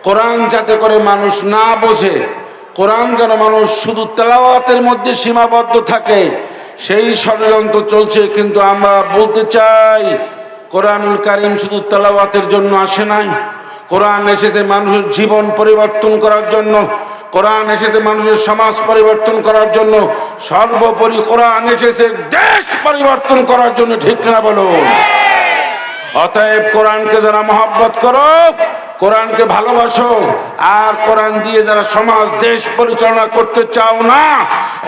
কোরআন যাতে করে মানুষ না বোঝে, কোরআন যেন মানুষ শুধু তেলাওয়াতের মধ্যে সীমাবদ্ধ থাকে, সেই ষড়যন্ত্র চলছে। কিন্তু আমরা বলতে চাই, কোরআনুল কারীম শুধু তেলাওয়াতের জন্য আসে নাই। কোরআন এসেছে মানুষের জীবন পরিবর্তন করার জন্য, কোরআন এসেছে মানুষের সমাজ পরিবর্তন করার জন্য, সর্বোপরি কোরআন এসেছে দেশ পরিবর্তন করার জন্য। ঠিক না বলুন? অতএব কোরআনকে যারা মহব্বত করো, কোরআনকে ভালোবাসো, আর কোরআন দিয়ে যারা সমাজ দেশ পরিচালনা করতে চাও না,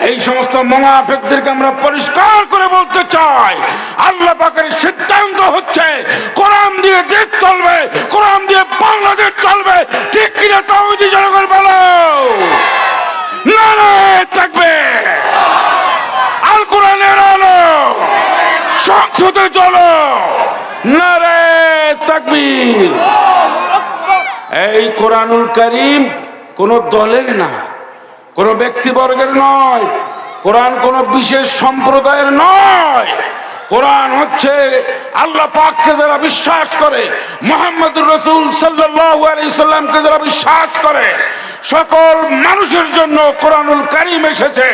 এই সমস্ত মুনাফিকদেরকে আমরা পরিষ্কার করে বলতে চাই, আল্লাহ পাকের সিদ্ধান্ত হচ্ছে কোরআন দিয়ে দেশ চলবে, কোরআন দিয়ে বাংলাদেশ চলবে। ঠিক কিনা তাওহীদি জনগণ বলো? নারে তাকবীর! আল কোরআনের আলো, সংসদে চলো, নারে তাকবীর! এই কোরআনুল কারীম কোন দলের না, কোন ব্যক্তিবর্গের নয়, কোরআন কোন বিশেষ সম্প্রদায়ের নয়। কোরআন হচ্ছে আল্লাহ পাককে যারা বিশ্বাস করে, মুহাম্মদুর রাসূল সাল্লাল্লাহু আলাইহি সাল্লামকে যারা বিশ্বাস করে, সকল মানুষের জন্য কোরআনুল কারীম এসেছে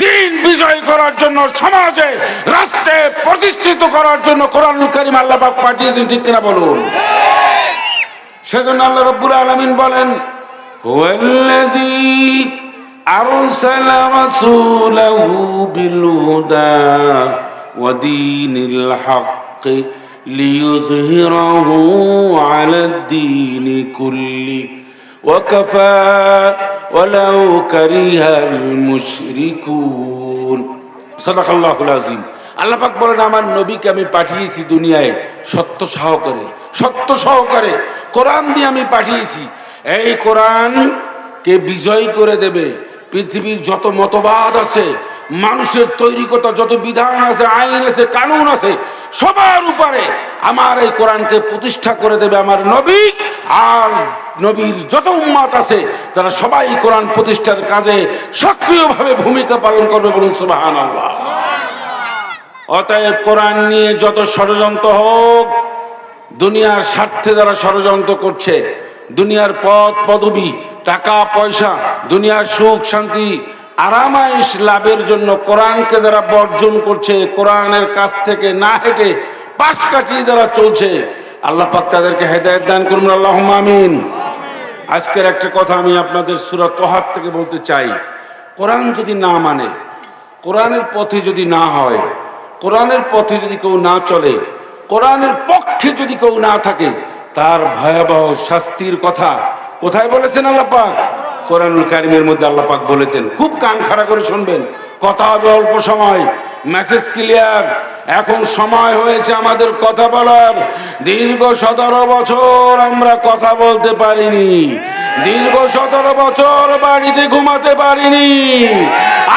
দিন বিজয় করার জন্য, সমাজে রাষ্ট্রে প্রতিষ্ঠিত করার জন্য কোরআনুল কারীম আল্লাহ পাক পাঠিয়েছেন। ঠিক কিনা বলুন? সেজন্য আল্লাহ রাব্বুল আলামিন বলেন, হুয়াল্লাযী আরসালা রাসূলাহু বিল হুদা ওয়া দীনিল হক লিইয়ুযহিরাহু আলাদ দীনি কুল্লি ওয়া কাফা ওয়ালাউ কারিহাল মুশরিকুন। সাদাকাল্লাহুল আযীম। আল্লাহ পাক বলেন, আমার নবীকে আমি পাঠিয়েছি দুনিয়ায় সত্য সহকারে, সত্য সহকারে কোরআন দিয়ে আমি পাঠিয়েছি। এই কোরআনকে বিজয় করে দেবে পৃথিবীর যত মতবাদ আছে, মানুষের তৈরিকতা যত বিধান আছে, আইন আছে, কানুন আছে, সবার উপরে আমার এই কোরআনকে প্রতিষ্ঠা করে দেবে আমার নবী। আর নবীর যত উম্মত আছে তারা সবাই কোরআন প্রতিষ্ঠার কাজে সক্রিয়ভাবে ভূমিকা পালন করবে। বলুন সুবহানাল্লাহ। অতএব কোরআন নিয়ে যত ষড়যন্ত্র হোক, দুনিয়ার স্বার্থে যারা ষড়যন্ত্র করছে, দুনিয়ার পদ পদবি, টাকা পয়সা, দুনিয়ার সুখ শান্তি আরামায়েশ লাভের জন্য কোরআনকে যারা বর্জন করছে, কোরআনের কাছ থেকে না হেঁটে পাশ কাটিয়ে যারা চলছে, আল্লাহ পাক তাদেরকে হেদায়েত দান করুন, আল্লাহুম্মা আমিন। আজকের একটা কথা আমি আপনাদের সূরা তাহা থেকে বলতে চাই, কোরআন যদি না মানে, কোরআনের পথে যদি না হয়, কোরআনের পথে যদি কেউ না চলে, কোরআনের পক্ষে যদি কেউ না থাকে, তার ভয়াবহ শাস্তির কথা কোথায় বলেছেন আল্লাহ পাক? কোরআনুল কারীমের মধ্যে আল্লাহ পাক বলেছেন। খুব কান খাড়া করে শুনবেন, কথা হবে অল্প সময়, মেসেজ ক্লিয়ার। এখন সময় হয়েছে আমাদের কথা বলার। দীর্ঘ 17 বছর আমরা কথা বলতে পারিনি, দীর্ঘ 17 বছর বাড়িতে ঘুমাতে পারিনি।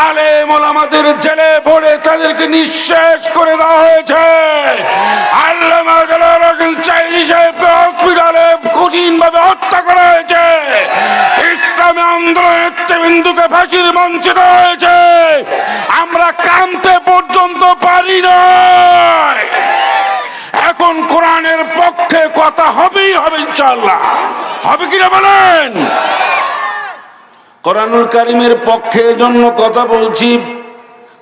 আলেম ওলামাদের জেলে ভরে তাদেরকে নিঃশেষ করে দেওয়া হয়েছে। আল্লামা জালাল হোসেন চাইনি সাহেবকে হসপিটালে কঠিনভাবে হত্যা করা হয়েছে। ইসলামী আন্দোলনের নেতৃবৃন্দকে ফাঁসির মঞ্চে দেওয়া হয়েছে। আমরা কাঁদতে পর্যন্ত পারি না। এখন কোরআনের পক্ষে কথা হবেই হবে, ইনশাআল্লাহ। হবে কিনা বলেন? কোরআনুল কারীমের পক্ষে জন্য কথা বলছি,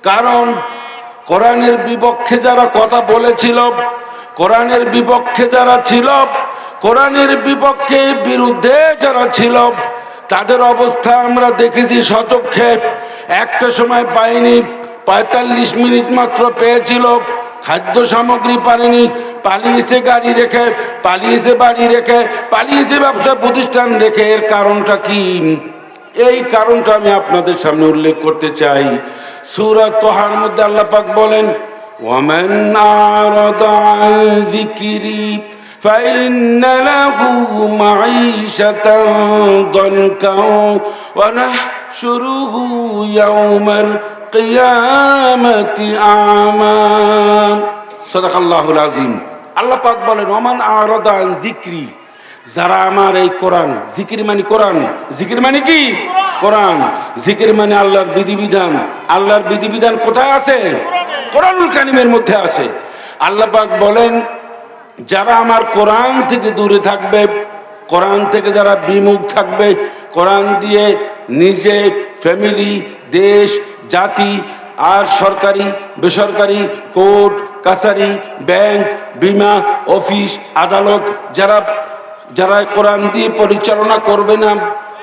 কারণ কোরআনের বিপক্ষে যারা কথা বলেছিল, কোরআনের বিপক্ষে যারা ছিল, কোরআনের বিপক্ষে বিরুদ্ধে যারা ছিল, তাদের অবস্থা আমরা দেখেছি সচক্ষে। একটা সময় পাইনি, 45 মিনিট মাত্র পেয়েছিল, খাদ্য সামগ্রী পারেনি, পালিয়েছে গাড়ি রেখে, পালিয়েছে বাড়ি রেখে, পালিয়েছে ব্যবসা প্রতিষ্ঠান রেখে। এর কারণটা কি? এই কারণটা আমি আপনাদের সামনে উল্লেখ করতে চাই। সূরা তাহার মধ্যে আল্লাহ পাক বলেন, ওয়ামান আরাদা আন যিকরি ফাইন্না লাহু মাঈশাতান দানকা ওয়া নাহশুরুহু ইয়াওমাল কিয়ামাতি আমা। সাদাকাল্লাহুল আযীম। আল্লাহ পাক বলেন, ওমান আরাদা আন যিকরি, যারা আমার এই কোরআন, জিকির মানে কোরআন, জিকির মানে কি? কোরআন। জিকির মানে আল্লাহর বিধিবিধান। আল্লাহর বিধিবিধান কোথায় আছে? কোরআনুল কারীমের মধ্যে আছে। আল্লাহ পাক বলেন, যারা আমার কোরআন থেকে দূরে থাকবে, কোরআন থেকে যারা বিমুখ থাকবে, কোরআন দিয়ে নিজে, ফ্যামিলি, দেশ, জাতি আর সরকারি বেসরকারি কোর্ট কাছারি, ব্যাংক, বিমা অফিস, আদালত যারা যারা কোরআন দিয়ে পরিচালনা করবে না,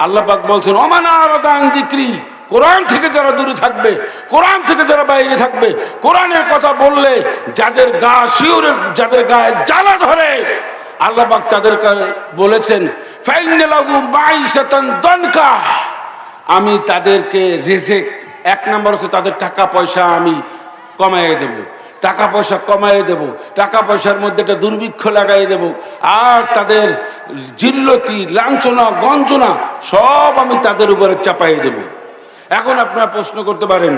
আল্লাহ পাক বলছেন অমানারদান যিকরি, কোরআন থেকে যারা দূরে থাকবে, কোরআন থেকে যারা বাইরে থাকবে, কোরআনের কথা বললে যাদের গা শিউরে, যাদের গায়ে জ্বালা ধরে, আল্লাহ পাক তাদেরকে বলেছেন ফাইন্নালাহু মাঈশাতান দানকা, আমি তাদেরকে রিজিক, এক নম্বর হচ্ছে তাদের টাকা পয়সা আমি কমাইয়ে দেব, টাকা পয়সা কমাইয়ে দেব, টাকা পয়সার মধ্যে একটা দুর্ভিক্ষ লাগাই দেব, আর তাদের জিল্লতি, লাঞ্ছনা, গঞ্জনা সব আমি তাদের উপরে চাপাই দেব। এখন আপনারা প্রশ্ন করতে পারেন,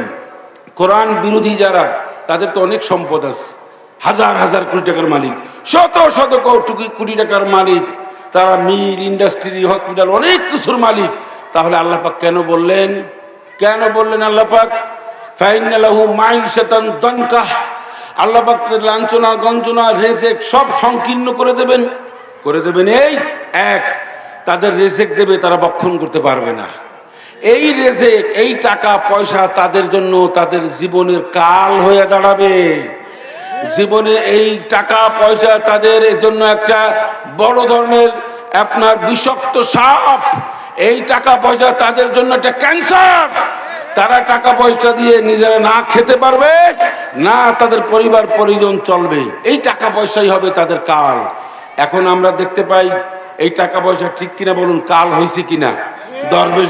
কোরআন বিরোধী যারা, তাদের তো অনেক সম্পদ আছে, হাজার হাজার কোটি টাকার মালিক, শত শত কোটি টাকার মালিক, তারা মিল, ইন্ডাস্ট্রি, হসপিটাল, অনেক কিছুর মালিক। তাহলে আল্লাহ পাক কেন বললেন আল্লাহ পাক ফাইন্নালাহু মাঈশাতান দানকা, আল্লাহ পাক লাঞ্ছনা, গঞ্জনা, রিজিক সব সংকীর্ণ করে দেবেন। এই এক, তাদের রিজিক দেবে, তারা ভক্ষণ করতে পারবে না। এই রিজিক, এই টাকা পয়সা তাদের জন্য তাদের জীবনের কাল হয়ে দাঁড়াবে। জীবনে এই টাকা পয়সা তাদের জন্য একটা বড় ধরনের আপনার বিষাক্ত সাপ। এই টাকা পয়সা তাদের জন্য একটা ক্যান্সার। তারা টাকা পয়সা দিয়ে নিজেরা না খেতে পারবে, না তাদের পরিবার পরিজন চলবে। এই টাকা পয়সাই হবে তাদের কাল। এখন আমরা দেখতে পাই এই টাকা পয়সা ঠিক কিনা বলুন, কাল হয়েছে কিনা? দরবেশ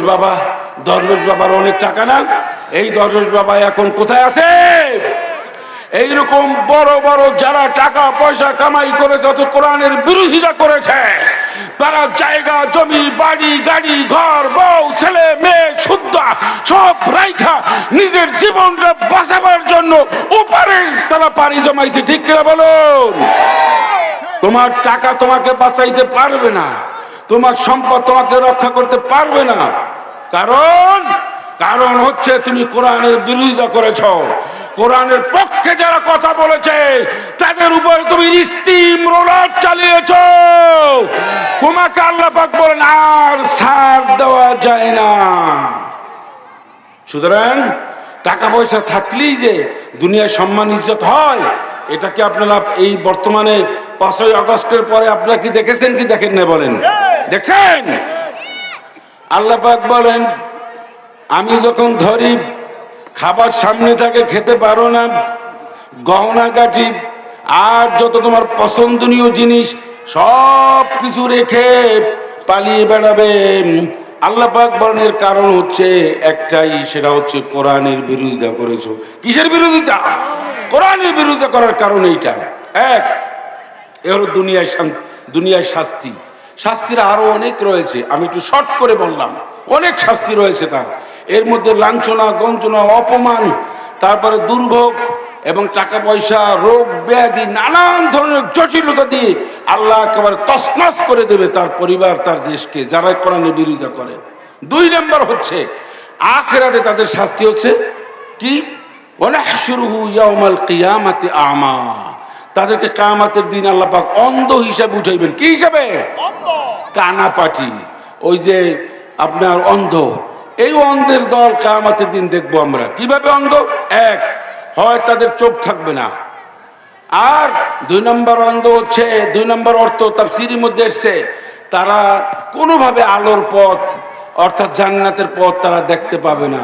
বাবার অনেক টাকা না? এই দরবেশ বাবা এখন কোথায় আছে? এইরকম বড় বড় যারা টাকা পয়সা কামাই করেছে, অথচ কোরআনের বিরোধিতা করেছে, তারা জায়গা জমি বাড়ি গাড়ি ঘর বউ ছেলে মেয়ে শুদ্ধ সব রাইখা নিজের জীবনটা বাঁচাবার জন্য উপরে তারা পাড়ি জমাইছে। ঠিক কিনা বলুন? তোমার টাকা তোমাকে বাঁচাইতে পারবে না, তোমার সম্পদ তোমাকে রক্ষা করতে পারবে না। কারণ হচ্ছে তুমি কোরআনের বিরোধিতা করেছ। কোরআনের পক্ষে যারা কথা বলেছে তাদের উপর তুমি স্টিম রোলার চালিয়েছ। তোমাকে আল্লাহ পাক বলেন আর ছাড় দেওয়া যায় না। সুতরাং টাকা পয়সা থাকলেই যে দুনিয়ায় সম্মান ইজ্জত হয়, এটা কি আপনারা এই বর্তমানে 5ই আগস্টের পরে আপনারা কি দেখেছেন কি দেখেন না? বলেন, দেখছেন? আল্লাহ পাক বলেন আমি যখন ধরি, খাবার সামনে থাকে খেতে পারো না, গহনা গাঠি আর যত তোমার পছন্দনীয় জিনিস সব কিছু রেখে পালিয়ে বেড়াবে। আল্লাহ পাক বলেন এর কারণ হচ্ছে একটাই, সেটা হচ্ছে কোরআনের বিরোধিতা করেছো। কিসের বিরোধিতা? কোরআনের বিরোধিতা করার কারণ এইটা। এক, এ হলো দুনিয়ায় শাস্তির আরো অনেক রয়েছে, আমি একটু শর্ট করে বললাম। অনেক শাস্তি রয়েছে তার। এর মধ্যে লাঞ্ছনা, গঞ্জনা, অপমান, তারপরে দুর্ভোগ এবং টাকা পয়সা, রোগ ব্যাধি, নানান ধরনের জটিলতা দিয়ে আল্লাহ একেবারে তছনছ করে দেবে তার পরিবার, তার দেশকে, যারা কোরআনের বিরোধিতা করে। 2 নম্বর হচ্ছে আখিরাতে তাদের শাস্তি হচ্ছে কি? ওয়ানাহশুরুহু ইয়াউমাল কিয়ামাতি আমা, তাদেরকে কিয়ামতের দিন আল্লাহ পাক অন্ধ হিসাবে উঠাইবেন। কি হিসাবে? অন্ধ, কানাপাটি, ওই যে আপনার অন্ধ। এই অন্ধের দল কিয়ামতের দিন দেখবো আমরা। কিভাবে অন্ধ? এক, হয় তাদের চোখ থাকবে না, আর 2 নম্বর অন্ধ হচ্ছে, 2 নম্বর অর্থ তাফসীরের মধ্যে এসেছে, তারা কোনোভাবে আলোর পথ অর্থাৎ জান্নাতের পথ তারা দেখতে পাবে না।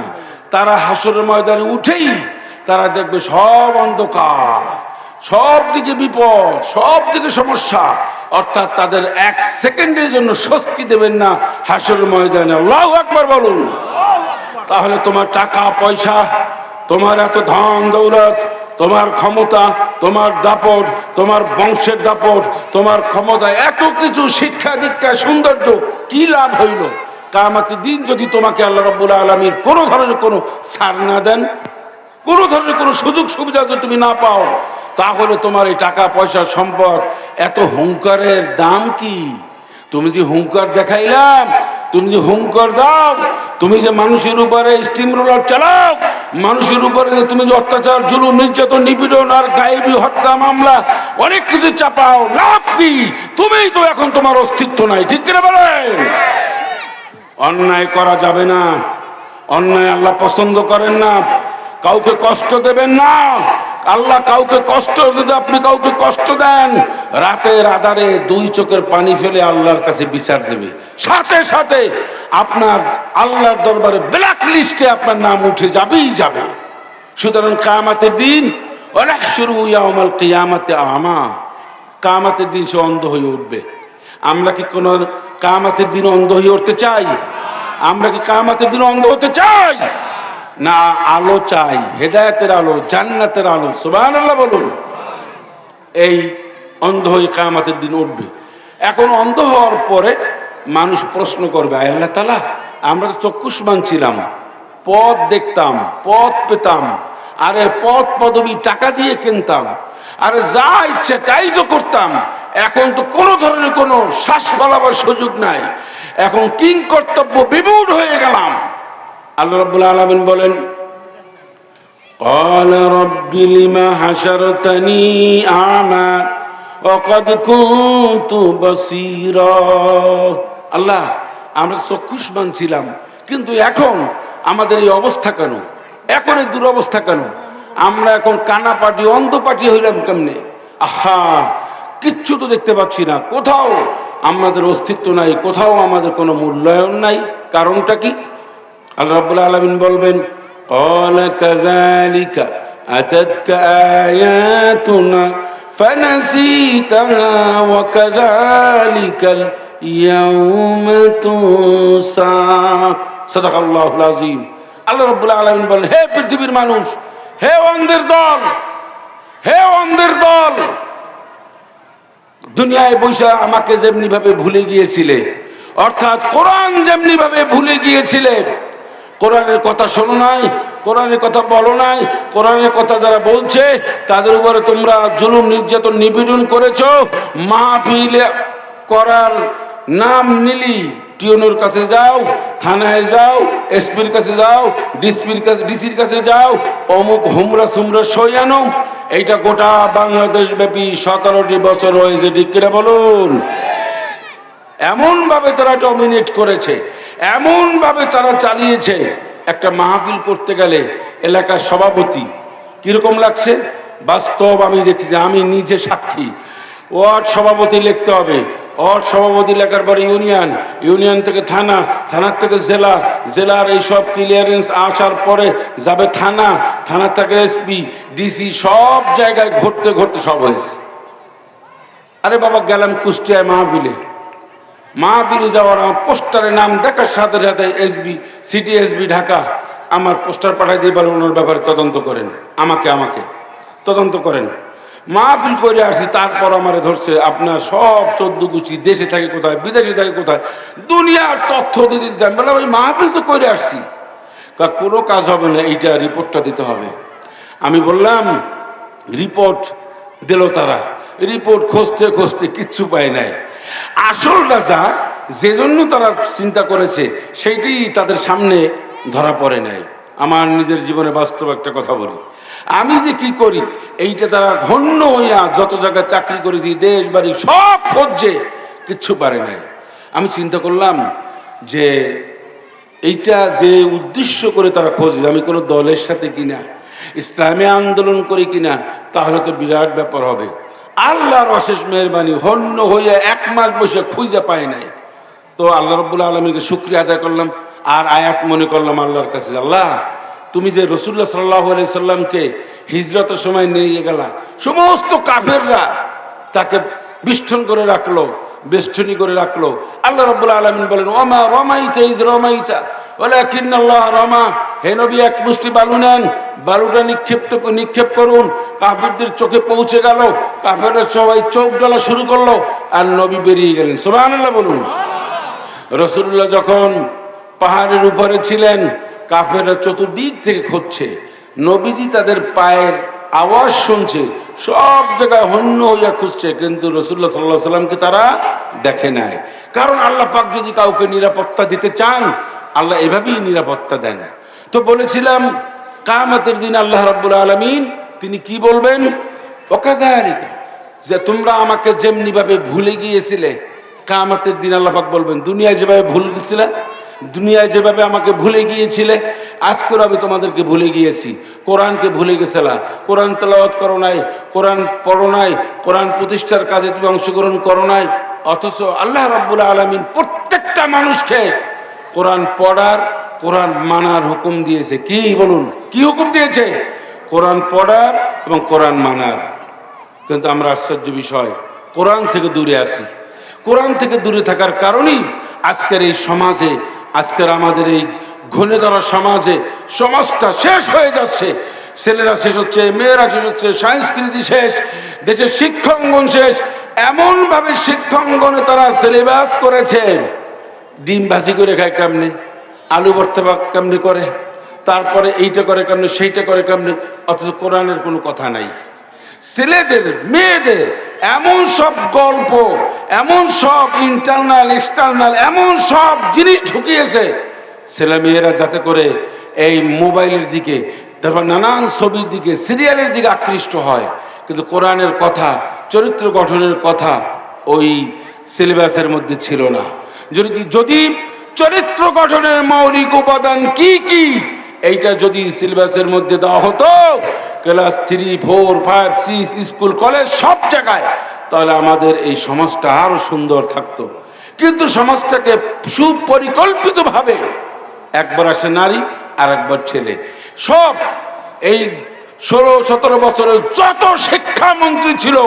তারা হাসরের ময়দানে উঠেই তারা দেখবে সব অন্ধকার, সব দিকে বিপদ, সব দিকে সমস্যা, অর্থাৎ তাদের 1 সেকেন্ডের জন্য স্বস্তি দেবেন না হাসরের ময়দানে। আল্লাহু আকবার বলুন। তাহলে তোমার টাকা পয়সা, তোমার এত ধন দৌলত, তোমার ক্ষমতা, তোমার দাপট, তোমার বংশের দাপট, তোমার ক্ষমতা, এত কিছু, শিক্ষা দীক্ষা, সৌন্দর্য, কি লাভ হইল? কিয়ামতের দিন যদি তোমাকে আল্লাহ রাব্বুল আলামিন কোনো ধরনের কোনো ছাড় না দেন, কোনো ধরনের কোনো সুযোগ সুবিধা যদি তুমি না পাও, তাহলে তোমার এই টাকা পয়সা সম্পদ, এত হুঙ্কারের দাম কি? তুমি যে হুঙ্কার দেখাইলাম, তুমি যে হুঙ্কার দাও, তুমি যে মানুষের উপরে স্টিম রোলার চালাও, মানুষের উপরে যে তুমি যে অত্যাচার, জুলুম, নির্যাতন, নিপীড়ন আর গায়েবী হত্যা মামলা অনেক কিছু চাপাও, লাভ কি? তুমিই তো এখন তোমার অস্তিত্ব নাই, ঠিক কিনা বলেন? অন্যায় করা যাবে না, অন্যায় আল্লাহ পছন্দ করেন না। কাউকে কষ্ট দেবেন না, আল্লাহ কাউকে কষ্ট, যদি আপনি কাউকে কষ্ট দেন, রাতের আধারে দুই চোখের পানি ফেলে আল্লাহর কাছে বিচার দেবে, সাথে সাথে আপনার আল্লাহর দরবারে ব্ল্যাক লিস্টে আপনার নাম উঠে যাবেই যাবে। সুতরাং কিয়ামতের দিন, ওয়াহশুরু ইয়াউমাল কিয়ামাতি আমা, কিয়ামতের দিন সে অন্ধ হয়ে উঠবে। আমরা কি কোন কিয়ামতের দিন অন্ধ হয়ে উঠতে চাই? আমরা কি কিয়ামতের দিন অন্ধ হতে চাই? না, আলো চাই, হেদায়েতের আলো, জান্নাতের আলো। সুবহানাল্লাহ বলুন। এই অন্ধ হয়ে কিয়ামতের দিন উঠবে। এখন অন্ধ হওয়ার পরে মানুষ প্রশ্ন করবে, আল্লাহ তাআলা, আমরা তো চক্ষুষ্মান ছিলাম, পথ দেখতাম, পথ পেতাম, আরে পথ পদবি টাকা দিয়ে কিনতাম, আরে যা ইচ্ছে তাই তো করতাম, এখন তো কোনো ধরনের কোনো শ্বাস ফলাবার সুযোগ নাই, এখন কিং কর্তব্য বিমূঢ় হয়ে গেলাম। আল্লাহ রাব্বুল আলামিন বলেন, قال رب لما حشرتني أعمى وقد كنت بصيرا। আল্লাহ, আমরা চক্ষুষ্মান ছিলাম, কিন্তু এখন আমাদের এই অবস্থা কেন? এখন এই দুরবস্থা কেন? আমরা এখন কানা পাটি, অন্ধ পাটি হইলাম কেমনে? আহা, কিচ্ছু তো দেখতে পাচ্ছি না, কোথাও আমাদের অস্তিত্ব নাই, কোথাও আমাদের কোনো মূল্যায়ন নাই। কারণটা কি? আল্লাহ রাব্বুল আলামিন বলবেন, قال كذلك أتتك آياتنا فنسيتها وكذلك اليوم تنسى। صدق الله العظيم। আল্লাহ রাব্বুল আলামিন বলেন, হে পৃথিবীর মানুষ, হে অন্ধের দল, হে অন্ধের দল, দুনিয়ায় বসে আমাকে যেমনি ভাবে ভুলে গিয়েছিলে, অর্থাৎ কোরআন যেমনি ভাবে ভুলে গিয়েছিলে, কোরআনের কথা শোনো নাই, কোরআনের কথা বলো নাই, কোরআনের কথা যারা বলছে তাদের উপরে তোমরা জুলুম, নির্যাতন, নিপীড়ন করেছো। মাহফিল করার নাম নিলি, টিউনের কাছে যাও, থানায় যাও, এসপির কাছে যাও, ডিসির কাছে যাও, অমুক হুমরা সুমরা সই আনো। এইটা গোটা বাংলাদেশ ব্যাপী 17টি বছর হয়েছে, ঠিক কিনা বলুন? এমন ভাবে তারা ডমিনেট করেছে, এমন ভাবে তারা চালিয়েছে। একটা মাহফিল করতে গেলে এলাকার সভাপতি কিরকম লাগছে, বাস্তব আমি দেখছি, আমি নিজে সাক্ষী। ওয়ার্ড সভাপতি লিখতে হবে, ওয়ার্ড সভাপতি লেখার পরে ইউনিয়ন, ইউনিয়ন থেকে থানা, থানার থেকে জেলা, জেলার এইসব ক্লিয়ারেন্স আসার পরে যাবে থানা, থানা থেকে এসপি, ডিসি, সব জায়গায় ঘুরতে ঘুরতে সব হয়েছে। আরে বাবা, গেলাম কুষ্টিয়ায় মাহফিলে, মাহফিলে যাওয়ার আমার পোস্টারের নাম দেখার সাথে সাথে এসবি, সিটি এসবি ঢাকা আমার পোস্টার পাঠাই দিয়ে বলে ওনার ব্যাপারে তদন্ত করেন, আমাকে তদন্ত করেন। মাহফিল করে আসি, তারপর আমারে ধরছে, আপনার সব 14 গুছি, দেশে থাকে কোথায়, বিদেশে থাকে কোথায়, দুনিয়ার তথ্য দিতে দেন। বলে ওই মাহফিল তো করে আসছি, কোনো কাজ হবে না, এইটা রিপোর্টটা দিতে হবে। আমি বললাম, রিপোর্ট দিল তারা, রিপোর্ট খুঁজতে খুঁজতে কিচ্ছু পায় নাই। আসলটা যা, যে জন্য তারা চিন্তা করেছে সেইটি তাদের সামনে ধরা পড়ে নাই। আমার নিজের জীবনে বাস্তব একটা কথা বলি, আমি যে কি করি এইটা তারা ঘন্য হইয়া যত জায়গায় চাকরি করেছি, দেশ বাড়ি সব খোঁজে, কিচ্ছু পারে নাই। আমি চিন্তা করলাম যে এইটা যে উদ্দেশ্য করে তারা খোঁজে, আমি কোনো দলের সাথে কিনা, ইসলামী আন্দোলন করি কিনা, তাহলে তো বিরাট ব্যাপার হবে। আল্লাহর অশেষ মেহরবানি, হন্য হইয়া 1 মাস বসে খুঁজে পায় নাই। তো আল্লাহ রাব্বুল আলামিনকে শুকরিয়া আদায় করলাম, আর আয়াত মনে করলাম আল্লাহর কাছে, আল্লাহ তুমি যে রাসূলুল্লাহ সাল্লাল্লাহু আলাইহি সাল্লামকে হিজরতের সময় নিয়ে গেলা, সমস্ত কাফেররা তাকে বেষ্টন করে রাখলো, বেষ্টনী করে রাখলো। আল্লাহ রাব্বুল আলামিন বলেন, ওমা রমাইতা ইয রমাইতা ওয়ালাকিন্নাল্লাহ রমা। হে নবী, এক মুষ্টি বালু নেন, বালুটা নিক্ষেপ করুন, কাফেরদের চোখে পৌঁছে গেল, কাফেররা সবাই চোখ জ্বলা শুরু করলো, আর নবী বেরিয়ে গেলেন। সুবহানাল্লাহ বলুন। রাসূলুল্লাহ যখন পাহাড়ের উপরে ছিলেন, কাফেররা চতুর্দিক থেকে খুঁজছে, নবীজি তাদের পায়ের আওয়াজ শুনছে, সব জায়গায় হন্য হইয়া খুঁজছে, কিন্তু রাসূলুল্লাহ সাল্লাল্লাহু আলাইহি সাল্লামকে তারা দেখে নাই। কারণ আল্লাহ পাক যদি কাউকে নিরাপত্তা দিতে চান, আল্লাহ এভাবেই নিরাপত্তা দেন। তো বলেছিলাম কিয়ামতের দিন আল্লাহ রাব্বুল আলামিন তিনি কি বলবেন, ওয়াকাযালিকা, যে তোমরা আমাকে যেমনি ভাবে ভুলে গিয়েছিলে, কিয়ামতের দিন আল্লাহ পাক বলবেন দুনিয়ায় যেভাবে ভুল গেছিলে, দুনিয়ায় যেভাবে আমাকে ভুলে গিয়েছিলে, আজকেও আমি তোমাদেরকে ভুলে গিয়েছি। কোরআনকে ভুলে গেছিলা, কোরআন তেলাওয়াত করো নাই, কোরআন পড়ো নাই, কোরআন প্রতিষ্ঠার কাজে তুমি অংশগ্রহণ করো নাই। অথচ আল্লাহ রাব্বুল আলামিন প্রত্যেকটা মানুষকে কোরআন পড়ার, কোরআন মানার হুকুম দিয়েছে। কি বলুন, কি হুকুম দিয়েছে? কোরআন পড়ার এবং কোরআন মানার। কিন্তু আমরা আশ্চর্য বিষয়, কোরআন থেকে দূরে আছি। কোরআন থেকে দূরে থাকার কারণেই আজকের এই সমাজে, আজকের আমাদের এই ঘনে ধরা সমাজে সমাজটা শেষ হয়ে যাচ্ছে। ছেলেরা শেষ হচ্ছে, মেয়েরা শেষ হচ্ছে, সংস্কৃতি শেষ, দেশের শিক্ষাঙ্গন শেষ। এমনভাবে শিক্ষাঙ্গনে তারা সিলেবাস করেছে, ডিম ভাজি করে খায় কেমনে, আলু ভর্তা কেমনে করে, তারপরে এইটা করে কেমনে, সেইটা করে কেমনে, অথচ কোরআনের কোনো কথা নাই। ছেলেদের মেয়েদের এমন সব গল্প, এমন সব ইন্টারনাল এক্সটার্নাল এমন সব জিনিস ঢুকিয়েছে, ছেলে মেয়েরা যাতে করে এই মোবাইলের দিকে, তারপর নানান ছবির দিকে, সিরিয়ালের দিকে আকৃষ্ট হয়। কিন্তু কোরআনের কথা, চরিত্র গঠনের কথা ওই সিলেবাসের মধ্যে ছিল না। যদি চরিত্র গঠনের মৌলিক উপাদান কি কি এইটা যদি সিলেবাসের মধ্যে দেওয়া হতো, ক্লাস 3, 4, 5, 6 স্কুল কলেজ সব জায়গায়, তাহলে আমাদের এই সমাজটা আরো সুন্দর থাকতো। কিন্তু সমাজটাকে সুপরিকল্পিতভাবে একবার আসে নারী আর একবার ছেলে, সব এই 16-17 বছরের যত শিক্ষামন্ত্রী ছিল,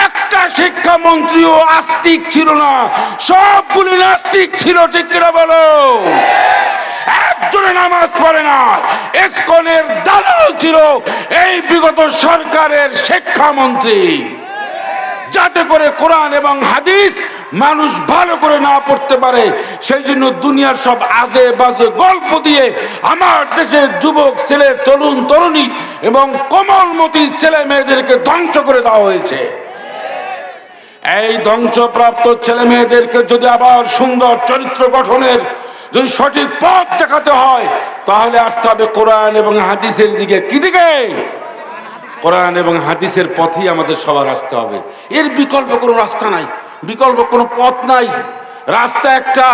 একটা শিক্ষামন্ত্রীও আস্তিক ছিল না, সবগুলি নাস্তিক ছিল। ঠিক কিনা বলো? একজনে নামাজ পড়ে না, ইসকনের দালাল ছিল এই বিগত সরকারের শিক্ষামন্ত্রী, যাতে করে কোরআন এবং হাদিস মানুষ ভালো করে না পড়তে পারে। সেই জন্য দুনিয়ার সব আজে বাজে গল্প দিয়ে আমার দেশের যুবক ছেলে, তরুণ তরুণী এবং কোমলমতি ছেলে মেয়েদেরকে ধ্বংস করে দেওয়া হয়েছে। এই ধ্বংসপ্রাপ্ত ছেলে মেয়েদেরকে যদি আবার সুন্দর চরিত্র গঠনের যদি সঠিক পথ দেখাতে হয়, তাহলে আসতে হবে কোরআন এবং হাদিসের দিকে। কি দিকে? কোরআন এবং হাদিসের পথেই আমাদের সবার আসতে হবে। এর বিকল্প কোনো রাস্তা নাই, বিকল্প কোনো পথ নাই। রাস্তা একটা,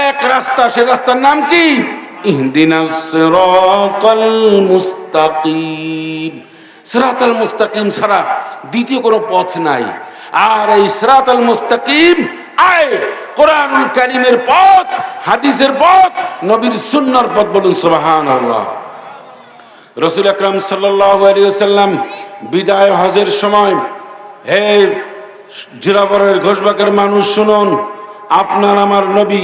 এক রাস্তা, সে রাস্তার নাম কি? ইহদিনাস সিরাতাল মুস্তাকিম। সিরাতাল মুস্তাকিম ছাড়া দ্বিতীয় কোনো পথ নাই। আর এই সিরাতাল মুস্তাকিম আয় কোরআনুল কারীমের পথ, হাদিসের পথ, নবীর সুন্নাহর পথ। বলুন সুবহানাল্লাহ। রাসূল আকরাম সাল্লাল্লাহু আলাইহি ওয়াসাল্লাম বিদায় হজের সময়, হে জিরাবরের ঘোষবাগের মানুষ শুনুন, আপনার আমার নবী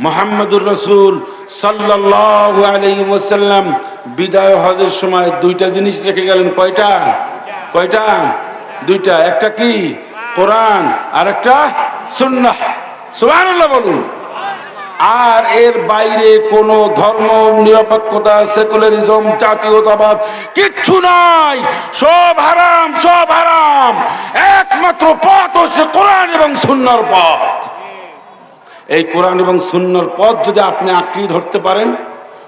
মুহাম্মদুর রাসূল সাল্লাল্লাহু আলাইহি ওয়াসাল্লাম বিদায় হজের সময় দুইটা জিনিস রেখে গেলেন। কয়টা? কয়টা? দুইটা। একটা কি? কোরআন, আর একটা সুন্নাহ। সুবহানাল্লাহ বলুন। আর এর বাইরে কোন ধর্ম নিরপেক্ষতা, সেকুলারিজম, জাতীয়তাবাদ কিচ্ছু নাই। সব হারাম, সব হারাম। একমাত্র পথ হচ্ছে কোরআন এবং সুন্নাহর পথ। এই কোরআন এবং সুন্নাহর পথ যদি আপনি আঁকড়ে ধরতে পারেন,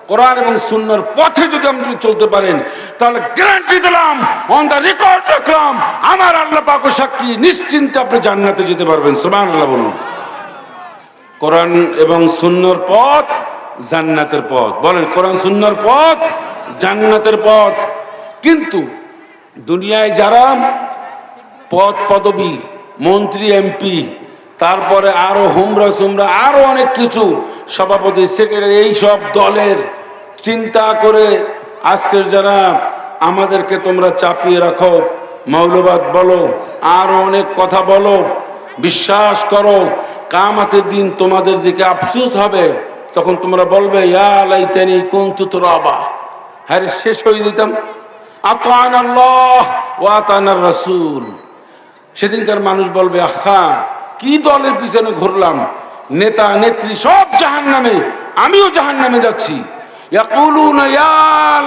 কোরআন এবং সুন্নাহর পথে যদি আপনি চলতে পারেন, তাহলে গ্যারান্টি দিলাম, অন দ্য রেকর্ড রাখলাম, আমার আল্লাহ পাক সাক্ষী, নিশ্চিন্তে আপনি জান্নাতে যেতে পারবেন। সুবহানাল্লাহ বলুন। কোরআন এবং সুন্নাহর পথ জান্নাতের পথ। বলেন, কোরআন সুন্নাহর পথ জান্নাতের পথ। কিন্তু দুনিয়ায় যারা পদ পদবী, মন্ত্রী, এমপি, তারপরে আরো হুমরা সুমরা, আরো অনেক কিছু, সভাপতি, সেক্রেটারি, এই সব দলের চিন্তা করে আজকের যারা আমাদেরকে তোমরা চাপিয়ে রাখো, মৌলবাদ বলো, আরো অনেক কথা বলো, বিশ্বাস করো, কিয়ামতের দিন তোমাদের দিকে আফসোস হবে। তখন তোমরা বলবে, ইয়া লাইতানি কুনতু তুরাবা, হ্যাঁ শেষ হয়ে দিতাম। আতানাল্লাহ ওয়া আতানার রাসূল। সেদিনকার মানুষ বলবে, আহা কি দলের পিছনে ঘুরলাম, নেতা নেত্রী সব জাহান্নামে, আমিও জাহান্নামে যাচ্ছি। ইয়াকুলুনা ইয়া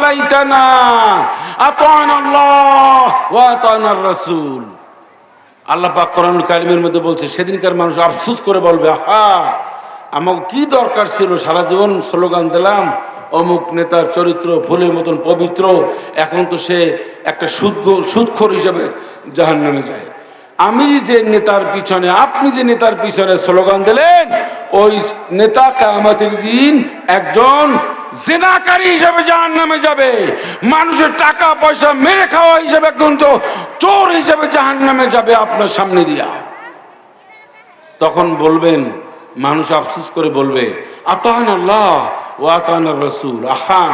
লাইতানা আতানাল্লাহ ওয়া আতানার রাসূল। আল্লাহ পাক কোরআনুল কারীমের মধ্যে বলছে, সেদিনকার মানুষ আফসোস করে বলবে, আহা আমাকে কি দরকার ছিল, সারা জীবন স্লোগান দিলাম, অমুক নেতার চরিত্র ফুলের মতন পবিত্র, এখন তো সে একটা সুদখোর হিসেবে জাহান্নামে যায়। আমি যে নেতার পিছনে, আপনি যে নেতার পিছনে স্লোগান দিলেন, ওই নেতা কিয়ামতের দিন একজন জিনাকারী হিসেবে জাহান্নামে যাবে, মানুষের টাকা পয়সা মেরে খাওয়া হিসেবে একজন চোর হিসেবে জাহান্নামে যাবে আপনার সামনে দিয়া। তখন বলবেন, মানুষ আফসোস করে বলবে, আতান আল্লাহ ও আতান রসুল, আহা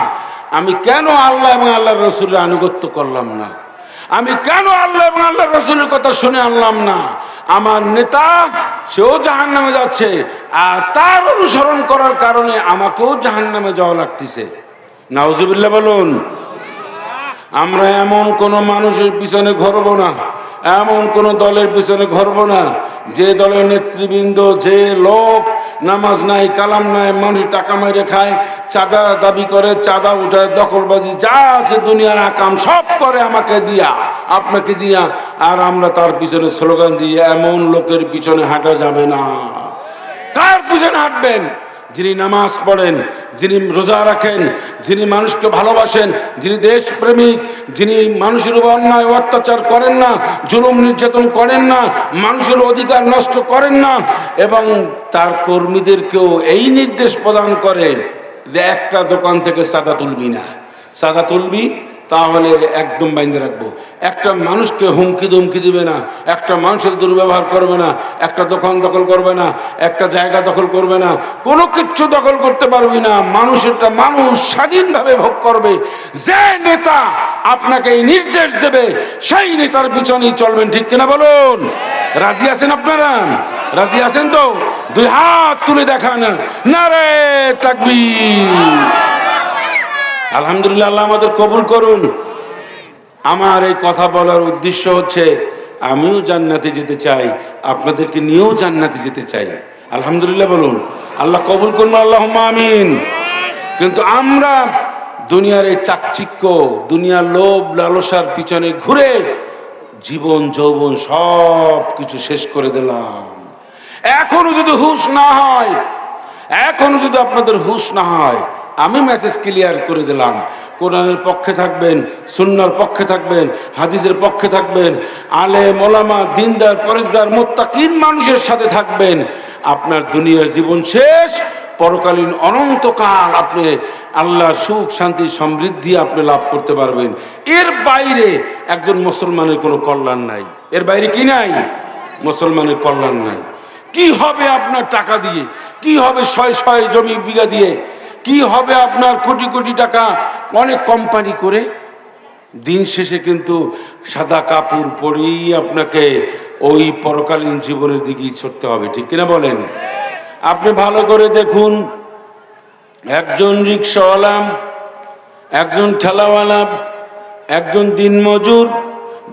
আমি কেন আল্লাহ এবং আল্লাহর রসুলের আনুগত্য করলাম না, আমি কেন আল্লাহ এবং আল্লাহর রসুলের কথা শুনে আনলাম না। আমার নেতা সেও জাহান্নামে যাচ্ছে, আর তার অনুসরণ করার কারণে আমাকেও জাহান্নামে যাওয়া লাগতেছে। নাউজুবিল্লাহ বলুন। আমরা এমন কোন মানুষের পিছনে ঘুরবো না, এমন কোন দলের পিছনে ঘুরবো না যে দলের নেতৃবৃন্দ, যে লোক নামাজ নাই, কালাম নাই, মানুষ টাকা মেরে খায়, চাঁদা দাবি করে, চাঁদা উঠায়, দখলবাজি যা আছে দুনিয়ার আকাম সব করে আমাকে দিয়া, আপনাকে দিয়া, আর আমরা তার পিছনে স্লোগান দিয়ে, এমন লোকের পিছনে হাঁটা যাবে না। কার পিছনে হাঁটবেন? যিনি নামাজ পড়েন, যিনি রোজা রাখেন, যিনি মানুষকে ভালোবাসেন, যিনি দেশপ্রেমিক, যিনি মানুষের উপর অন্যায় অত্যাচার করেন না, জুলুম নির্যাতন করেন না, মানুষের অধিকার নষ্ট করেন না, এবং তার কর্মীদেরকেও এই নির্দেশ প্রদান করে যে একটা দোকান থেকে চাঁদা তুলবি না, চাঁদা তুলবি তাহলে একদম বাইন্ধে রাখবো, একটা মানুষকে হুমকি ধুমকি দিবে না, একটা মানুষের দুর্ব্যবহার করবে না, একটা দোকান দখল করবে না, একটা জায়গা দখল করবে না, কোনো কিচ্ছু দখল করতে পারবি না, মানুষেরটা মানুষ স্বাধীনভাবে ভোগ করবে। যে নেতা আপনাকে এই নির্দেশ দেবে সেই নেতার পিছনেই চলবেন, ঠিক কিনা বলুন? রাজি আছেন আপনারা? রাজি আছেন তো? দুই হাত তুলে দেখান, নারে তাকবীর। আলহামদুলিল্লাহ, আল্লাহ আমাদের কবুল করুন। আমার এই কথা বলার উদ্দেশ্য হচ্ছে, আমিও জান্নাতে যেতে চাই, আপনাদেরকে নিয়েও জান্নাতে যেতে চাই। আলহামদুলিল্লাহ বলুন। আল্লাহ কবুল করুন, আল্লাহুম্মা আমিন। কিন্তু আমরা দুনিয়ার এই চাকচিক্য, দুনিয়ার লোভ লালসার পিছনে ঘুরে জীবন যৌবন সব কিছু শেষ করে দিলাম। এখনো যদি হুঁশ না হয়, এখনো যদি আপনাদের হুঁশ না হয়, আমি মেসেজ ক্লিয়ার করে দিলাম, কোরআনের পক্ষে থাকবেন, সুন্নাহর পক্ষে থাকবেন, হাদিসের পক্ষে থাকবেন, আলেম ওলামা দিনদার পরেশগার মুত্তাকিন মানুষের সাথে থাকবেন, আপনার দুনিয়ার জীবন শেষ, পরকালীন অনন্তকাল আপনি আল্লাহর সুখ শান্তি সমৃদ্ধি আপনি লাভ করতে পারবেন। এর বাইরে একজন মুসলমানের কোনো কল্যাণ নাই। এর বাইরে কি নাই? মুসলমানের কল্যাণ নাই। কি হবে আপনার টাকা দিয়ে? কি হবে শয় শয় জমি বিঘা দিয়ে? কি হবে আপনার কোটি কোটি টাকা অনেক কোম্পানি করে? দিন শেষে কিন্তু সাদা কাপড় পরেই আপনাকে ওই পরকালীন জীবনের দিকেই ছুটতে হবে, ঠিক কিনা বলেন? আপনি ভালো করে দেখুন, একজন রিক্সাওয়ালা, একজন ঠেলাওয়ালা, একজন দিনমজুর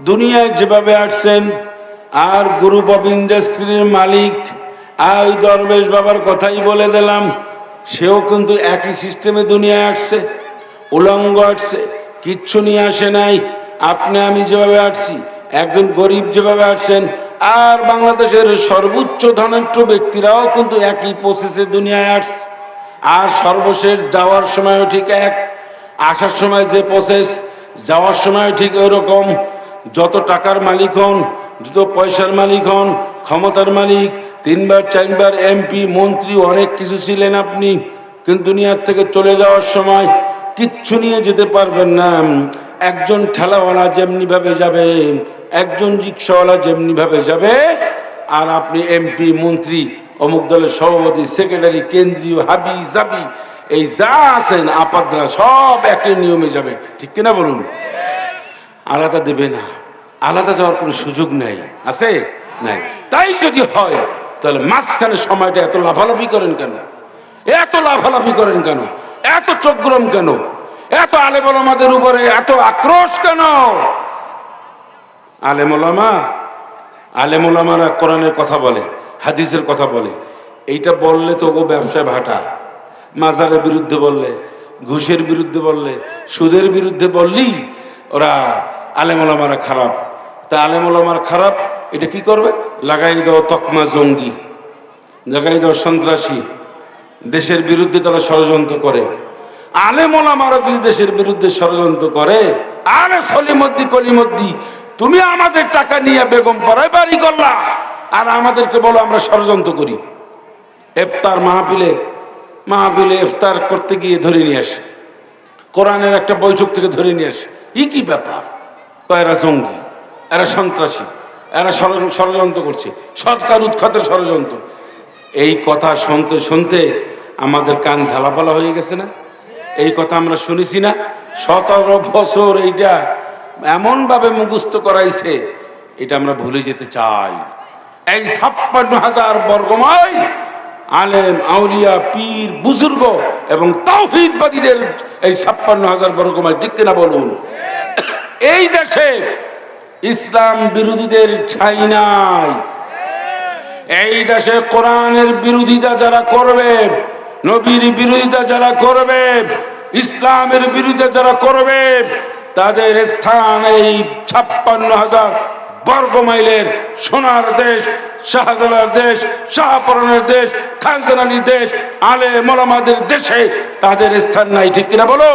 দুনিয়ায় যেভাবে আসছেন, আর গ্রুপ অফ ইন্ডাস্ট্রির মালিক, আর ওই দরবেশ বাবার কথাই বলে দিলাম, সেও কিন্তু একই সিস্টেমে দুনিয়ায় আসছে, উলঙ্গ আসছে, কিচ্ছু নিয়ে আসে নাই। আপনি আমি যেভাবে আসছি, একজন গরিব যেভাবে আসছেন, আর বাংলাদেশের সর্বোচ্চ ধনাঢ্য ব্যক্তিরাও কিন্তু একই প্রসেসে দুনিয়ায় আসছে। আর সর্বশেষ যাওয়ার সময়ও ঠিক এক, আসার সময় যে প্রসেস, যাওয়ার সময় ঠিক ওই রকম। যত টাকার মালিক হন, যত পয়সার মালিক হন, ক্ষমতার মালিক, 3বার 4বার এমপি মন্ত্রী অনেক কিছু ছিলেন আপনি, কিন্তু দুনিয়ার থেকে চলে যাওয়ার সময় কিচ্ছু নিয়ে যেতে পারবেন না। একজন ঠেলাওয়ালা যেমনি ভাবে যাবে, একজন রিক্সাওয়ালা যেমনি ভাবে যাবে, আর আপনি এমপি মন্ত্রী অমুক দলের সভাপতি সেক্রেটারি কেন্দ্রীয় হাবি জাবি এই যা আছেন আপাদরা সব একই নিয়মে যাবে, ঠিক কিনা বলুন? আলাদা দেবে না, আলাদা যাওয়ার কোনো সুযোগ নাই, আছে নাই? তাই যদি হয় তাহলে মাঝখানে সময়টা এত লাফালাফি করেন কেন? এত লাফালাফি করেন কেন? এত চোখগরম কেন? এত আলেম ওলামাদের উপরে এত আক্রোশ কেন? আলেম ওলামারা কোরআনের কথা বলে, হাদিসের কথা বলে, এইটা বললে তো ও ব্যবসায় ভাটা। মাজারের বিরুদ্ধে বললে, ঘুষের বিরুদ্ধে বললে, সুদের বিরুদ্ধে বললেই ওরা আলেম ওলামারা খারাপ। তা আলেম ওলামার খারাপ, এটা কি করবে? লাগাই দাও তকমা জঙ্গি, লাগাই দাও সন্ত্রাসী, দেশের বিরুদ্ধে তারা ষড়যন্ত্র করে। আলেম ওলামারা যদি দেশের বিরুদ্ধে ষড়যন্ত্র করে, আরে সলিমদ্দি কলিমদ্দি, তুমি আমাদের টাকা নিয়ে বেগম পাড়ায় বাড়ি করলা আর আমাদেরকে বলো আমরা ষড়যন্ত্র করি। ইফতার মাহফিলে ইফতার করতে গিয়ে ধরে নিয়ে আসে, কোরআনের একটা বৈঠক থেকে ধরে নিয়ে আসে। কি ব্যাপার? এরা জঙ্গি, এরা সন্ত্রাসী, এরা ষড়যন্ত্র করছে, সরকার উৎখাতের ষড়যন্ত্র। এই কথা শুনতে শুনতে আমাদের কান ঝালাপালা হয়ে গেছে না? এই কথা আমরা শুনেছি না? 17 বছর এইটা এমন ভাবে মুখস্থ করাইছে, এটা আমরা ভুলে যেতে চাই। এই 56,000 বর্গ মাইল আলেম আউলিয়া পীর বুজুর্গ এবং তাওহীদবাদীদের এই 56,000 বর্গ মাইল, ঠিক কিনা বলুন? এই দেশে ইসলাম বিরোধীদের ঠাঁই নাই। এই দেশে কোরআনের বিরোধিতা যারা করবে, নবীর বিরোধিতা যারা করবে, ইসলামের বিরোধিতা যারা করবে, তাদের স্থান এই 56,000 বর্গ মাইলের সোনার দেশ, শাহজালার দেশ, শাহপরানের দেশ, খানজানানির দেশ, আলেম ওলামাদের দেশে তাদের স্থান নাই, ঠিক কিনা বলো?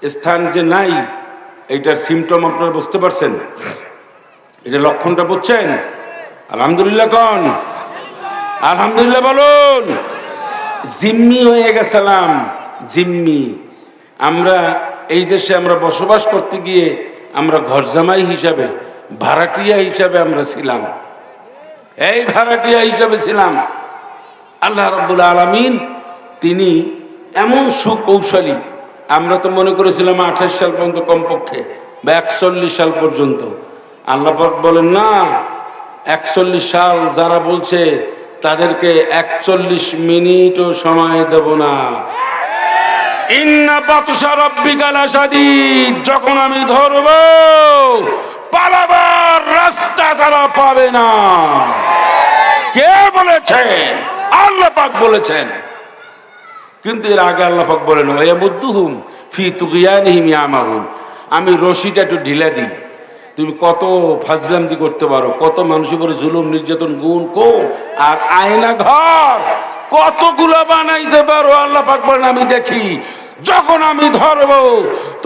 স্থান যে নাই, এইটার সিমটম আপনারা বুঝতে পারছেন? এটা লক্ষণটা বুঝছেন? আলহামদুলিল্লাহ কন, আলহামদুলিল্লাহ বলুন। জিম্মি হয়ে গেছিলাম, জিম্মি। আমরা এই দেশে আমরা বসবাস করতে গিয়ে আমরা ঘর জামাই হিসাবে, ভাড়াটিয়া হিসাবে আমরা ছিলাম, এই ভাড়াটিয়া হিসাবে ছিলাম। আল্লাহ রাব্বুল আলামিন তিনি এমন সুকৌশলী, আমরা তো মনে করেছিলাম 28 সাল পর্যন্ত কমপক্ষে, বা 41 সাল পর্যন্ত। আল্লাহ পাক বলেন না, 41 সাল যারা বলছে তাদেরকে 41 মিনিটও সময় দেব না। ইন্না বাতশা রাব্বিকা লাশাদীদ, যখন আমি ধরব পালাবার রাস্তা তারা পাবে না। কে বলেছেন? আল্লাহ পাক বলেছেন। কিন্তু এর আগে আল্লাহ পাক বলেন ওয়ায়ামুদ্দুহুম ফি তুগয়ানিহিম ইয়ামাহুন, আমি রশিটা একটু ঢিলা দিই, তুমি কত ফাজলামদি করতে পারো, কত মানুষের উপরে জুলুম নির্যাতন গুণ কম আর আয়না ঘর কতগুলো বানাইতে পারো। আল্লাহ পাক বলেন আমি দেখি, যখন আমি ধরব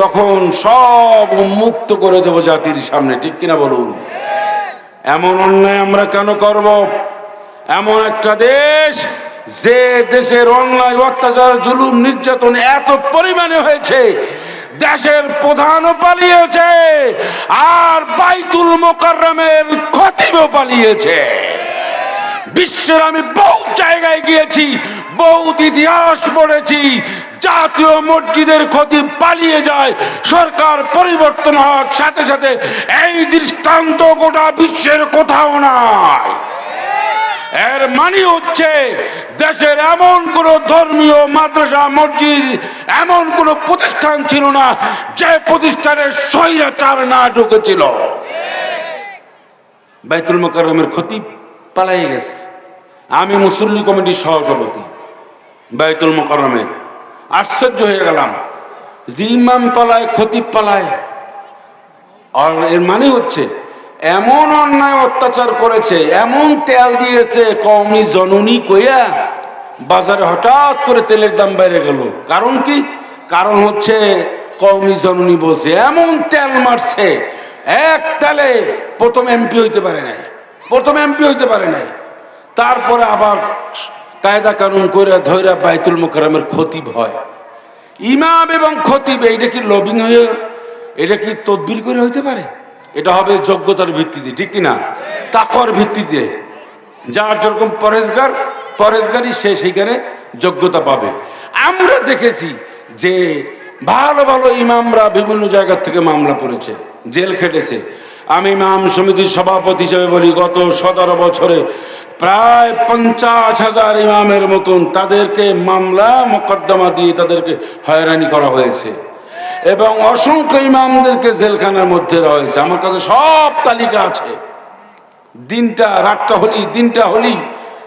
তখন সব মুক্ত করে দেব জাতির সামনে, ঠিক কিনা বলুন? এমন অন্যায় আমরা কেন করব? এমন একটা দেশ, যে দেশের অন্যায় অত্যাচার জুলুম নির্যাতন এত পরিমাণে হয়েছে, দেশের প্রধানও পালিয়েছে আর বাইতুল মুকাররমের খতিবও পালিয়েছে। বিশ্বের আমি বহু জায়গায় গিয়েছি, বহু ইতিহাস পড়েছি, জাতীয় মসজিদের খতিব পালিয়ে যায়, সরকার পরিবর্তন হওয়ার সাথে সাথে। এই দৃষ্টান্ত গোটা বিশ্বের কোথাও নাই। এর মানে হচ্ছে দেশের এমন কোন ধর্মীয় মাদ্রাসা মসজিদ, এমন কোন প্রতিষ্ঠান ছিল না যে প্রতিষ্ঠানের স্বৈরাচার না ঢুকেছিল। বাইতুল মুকাররমের খতিব পালিয়ে গেছে। আমি মুসল্লি কমিটির সহসভাপতি বাইতুল মুকাররমের, আশ্চর্য হয়ে গেলাম যে ইমাম পালায়, খতিব পালায়। আর এর মানে হচ্ছে এমন অন্যায় অত্যাচার করেছে, এমন তেল দিয়েছে কওমি জননী কইয়া, বাজারে হঠাৎ করে তেলের দাম বেড়ে গেল। কারণ কি? কারণ হচ্ছে কওমি জননী বলছে, এমন তেল মারছে, এক তেলে প্রথম এমপি হইতে পারে নাই, তারপরে আবার কায়দা কানুন করে ধৈরা বাইতুল মুকাররমের খতিব হয়। ইমাম এবং খতিব, এইটা কি লবিং হয়ে, এটা কি তদবির করে হইতে পারে? এটা হবে যোগ্যতার ভিত্তিতে, ঠিক কিনা? তাকওয়ার ভিত্তিতে। যার যেরকম পরেজগারি সে সেইখানে যোগ্যতা পাবে। আমরা দেখেছি যে ভালো ভালো ইমামরা বিভিন্ন জায়গা থেকে মামলা পড়েছে, জেল খেটেছে। আমি ইমাম সমিতির সভাপতি হিসেবে বলি, গত 17 বছরে প্রায় 50,000 ইমামের মতন তাদেরকে মামলা মোকদ্দমা দিয়ে তাদেরকে হয়রানি করা হয়েছে এবং অসংখ্য ইমামদেরকে জেলখানার মধ্যে রয়েছে। আমার কাছে সব তালিকা আছে। দিনটা হলি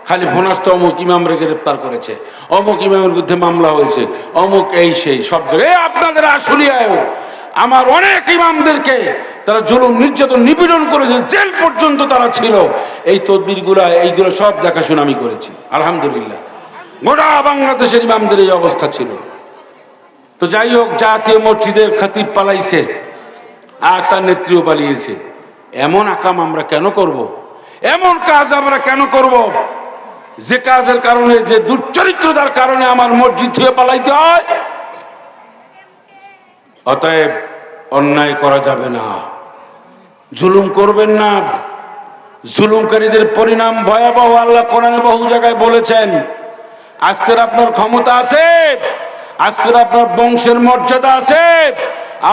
খালি ফোন আসতো, অমুক ইমামরে গ্রেপ্তার করেছে, অমুক ইমামের বিরুদ্ধে মামলা হয়েছে, অমুক এই সেই সব জায়গায়। আপনাদের আশুলিয়ায়ও আমার অনেক ইমামদেরকে তারা জুলুম নির্যাতন নিপীড়ন করেছে, জেল পর্যন্ত তারা ছিল। এই তদবিরগুলা এইগুলো সব দেখাশোনা আমি করেছি, আলহামদুলিল্লাহ। গোটা বাংলাদেশের ইমামদের এই অবস্থা ছিল। তো যাই হোক, জাতীয় মসজিদের খতিব পালাইছে আর তার নেত্রীও পালিয়েছে। এমন আকাম আমরা কেন করব? এমন কাজ আমরা কেন করব যে কাজের কারণে, যে দুশ্চরিত্রতার কারণে আমার মসজিদ থেকে পালাইতে হয়? অতএব অন্যায় করা যাবে না, জুলুম করবেন না। জুলুমকারীদের পরিণাম ভয়াবহ। আল্লাহ কোরআনে বহু জায়গায় বলেছেন। আজকের আপনার ক্ষমতা আছে, আজকের আপনার বংশের মর্যাদা আছে,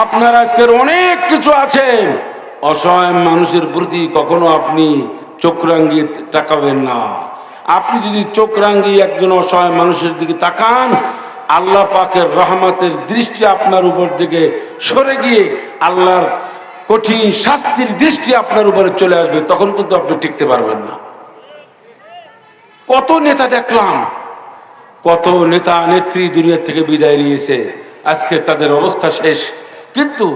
আপনার আজকের অনেক কিছু আছে, অসহায় মানুষের প্রতি কখনো আপনি চোখ রাঙিয়ে তাকাবেন না। আপনি যদি চোখ রাঙিয়ে একজন অসহায় মানুষের দিকে তাকান, আল্লাহ পাকের রহমতের দৃষ্টি আপনার উপর দিকে সরে গিয়ে আল্লাহর কঠিন শাস্তির দৃষ্টি আপনার উপরে চলে আসবে, তখন কিন্তু আপনি টিকতে পারবেন না। কত নেতা দেখলাম, কত নেতা নেত্রী দুনিয়া থেকে বিদায় নিয়েছে, আজকে তাদের অবস্থা শেষ। কিন্তু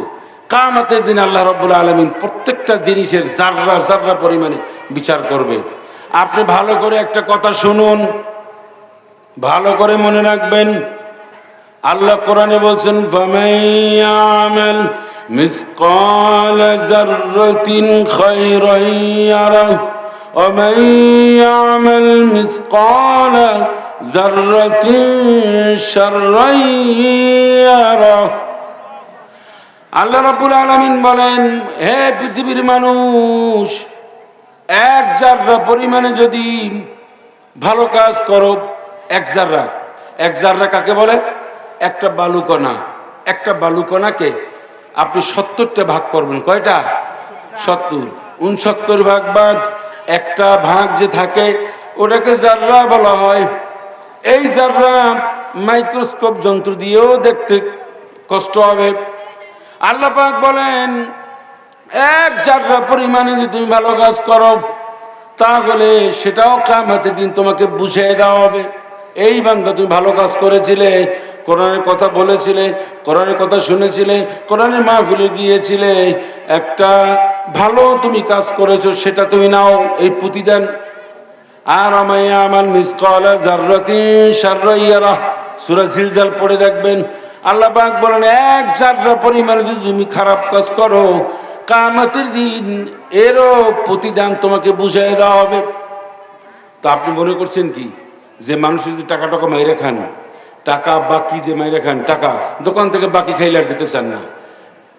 কিয়ামতের দিন আল্লাহ রাব্বুল আলামিন প্রত্যেকটা জিনিসের জাররা জাররা পরিমাণে বিচার করবে। আপনি ভালো করে একটা কথা শুনুন, ভালো করে মনে রাখবেন। আল্লাহ কোরআনে বলছেন, ফামাইয়ামাল মিসকাল যাররাতিন খায়রান ইয়ারাহু ওয়া মান ইয়ামাল মিসকাল যাররাতিন শাররান ইয়ারাহু। আল্লাহ রাব্বুল আলামিন বলেন, হে পৃথিবীর মানুষ, এক জাররা পরিমাণে যদি ভালো কাজ করো, এক জাররা, এক জাররা কাকে বলে? একটা বালুকণা। একটা বালুকণাকে আপনি 70টা ভাগ করবেন। কয়টা? 70। 69 ভাগ বাদ একটা ভাগ যে থাকে ওটাকে জাররা বলা হয়। এই জাররা মাইক্রোস্কোপ যন্ত্র দিয়েও দেখতে কষ্ট হবে। আল্লাহ পাক বলেন, এক জাররা পরিমাণে যদি তুমি ভালো কাজ করো, তাহলে সেটাও কিয়ামতের দিন তোমাকে বুঝিয়ে দেওয়া হবে। এই বান্দা, তুমি ভালো কাজ করেছিলে, কোরআনের কথা বলেছিলে, কোরআনের কথা শুনেছিলে, কোরআনের মাহফিলে গিয়েছিলে, একটা ভালো তুমি কাজ করেছো, সেটা তুমি নাও, এই প্রতিদান। আর আমার মিসকাল যাররাতিন শাররান ইয়ারাহু, সূরা জিলজাল পড়ে দেখবেন। আল্লাহ পাক বলেন, এক জাররা পরিমাণে যদি তুমি খারাপ কাজ করো, কিয়ামতের দিন এরও প্রতিদান তোমাকে বুঝিয়ে দেওয়া হবে। তো আপনি মনে করছেন কি যে মানুষের যে টাকা মাইরে খান, টাকা বাকি যে মাইরে খান, টাকা দোকান থেকে বাকি খাইলে আর দিতে চান না,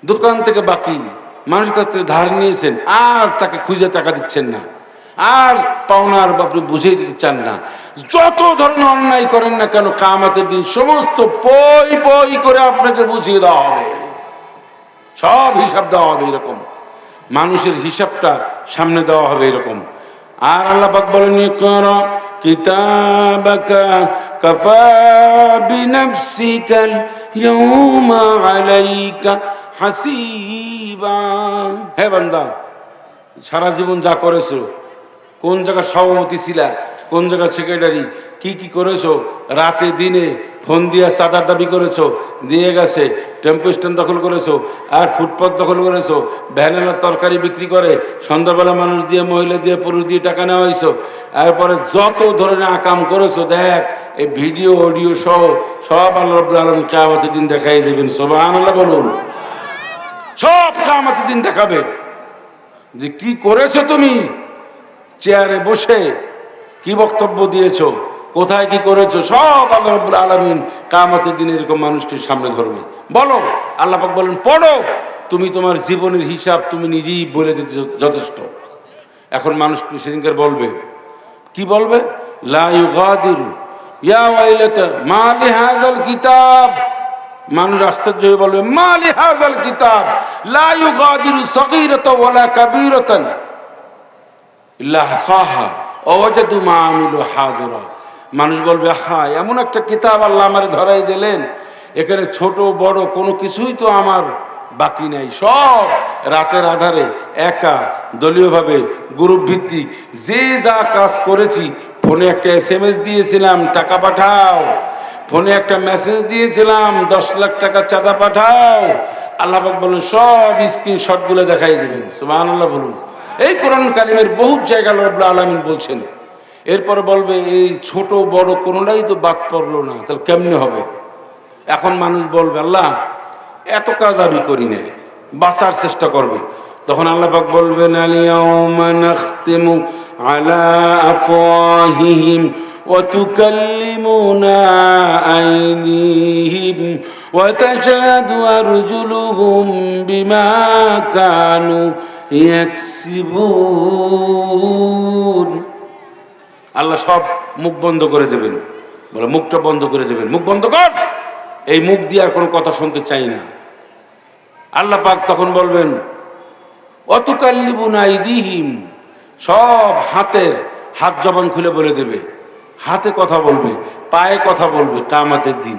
দোকান থেকে বাকি মানুষের কাছ থেকে ধার নিয়েছেন আর তাকে খুঁজে টাকা দিচ্ছেন না, আর পাওনার আপনি বুঝিয়ে দিতে চান না। যত ধরনের অন্যায় করেন না কেন, কিয়ামতের দিন সমস্ত পই পই করে আপনাকে বুঝিয়ে দেওয়া হবে, সব হিসাব দেওয়া হবে। এরকম মানুষের হিসাবটা সামনে দেওয়া হবে এরকম। আর আল্লাহ পাক বলেন, ইকরা কিতাবাকা কাফা বিনাফসিকা ইয়াউমা আলাইকা হাসিবা। হে বান্দা, সারা জীবন যা করেছো, কোন জায়গায় সভাপতি ছিলা, কোন জায়গায় সেক্রেটারি, কি কি করেছো, রাতে দিনে ফোন দিয়া চাঁদার দাবি করেছো, দিয়ে গেছে, টেম্পো স্ট্যান্ড দখল করেছো, আর ফুটপাথ দখল করেছো, ভ্যানেলা তরকারি বিক্রি করে সন্ধ্যাবেলা মানুষ দিয়ে, মহিলা দিয়ে, পুরুষ দিয়ে টাকা নেওয়া হয়েছো, এরপরে যত ধরনের আকাম করেছো, দেখ এই ভিডিও অডিও সহ সব আল্লাহ রাব্বুল আলামিন কিয়ামতের দিন দেখাই দেবেন। সুবহানাল্লাহ বলুন। সব কিয়ামতের দিন দেখাবে যে কি করেছো তুমি, চেয়ারে বসে কি বক্তব্য দিয়েছো, কোথায় কি করেছো, সব আল্লাহ রাব্বুল আলামিন কিয়ামতের দিন এরকম মানুষটির সামনে ধরবে। বলো, আল্লাহ পাক বলেন, পড়ো, তুমি তোমার জীবনের হিসাব তুমি নিজেই বলে দিতে যথেষ্ট। এখন মানুষ সেদিনকার বলবে, কি বলবে? লা ইউগাদিরু ইয়া ওয়াইলাতা মা লিহাযাল কিতাব। মানুষ আশ্চর্য হয়ে বলবে, মা লিহাযাল কিতাব লা ইউগাদিরু সগীরাতান ওয়ালা কাবীরাতান ইল্লা আহসাহা ওয়া ওয়াজাদু মা আমিলু হাদিরা। মানুষ বলবে, হ্যাঁ, এমন একটা কিতাব আল্লাহ আমারে ধরাই দিলেন, এখানে ছোট বড় কোনো কিছুই তো আমার বাকি নাই, সব রাতের আধারে একা দলীয়ভাবে গ্রুপ ভিত্তিক যে যা কাজ করেছি, ফোনে একটা SMS দিয়েছিলাম টাকা পাঠাও, ফোনে একটা মেসেজ দিয়েছিলাম 10 লাখ টাকা চাঁদা পাঠাও, আল্লাহ পাক বলেন সব স্ক্রিনশটগুলো দেখাই দেবেন। সুবহানাল্লাহ বলুন। এই কোরআন কারিমের বহু জায়গা আল্লাহ রাব্বুল আলামিন বলছেন। এরপরে বলবে এই ছোট বড় কোনোটাই তো বাদ পড়লো না, তাহলে কেমনে হবে? এখন মানুষ বলবে আল্লাহ এত কাজ আমি করি না, বাঁচার চেষ্টা করবে। তখন আল্লাহ পাক বলবেন আলিয়াউমা নাখতিমু আলা আফওয়াহিহিম ওয়া তুকাল্লিমুনা আইদিহিম ওয়া তাশহাদু আরজুলুহুম বিমা কানু ইয়াকসিবুন। আল্লাহ সব মুখ বন্ধ করে দেবেন, বলে মুখটা বন্ধ করে দেবেন, মুখ বন্ধ কর, এই মুখ দিয়ে আর কোনো কথা শুনতে চাই না। আল্লাহ পাক তখন বলবেন অতুকাল্লিবুনা আইদিহিম, সব হাত জবান খুলে বলে দেবে, হাতে কথা বলবে, পায়ে কথা বলবে। কিয়ামতের দিন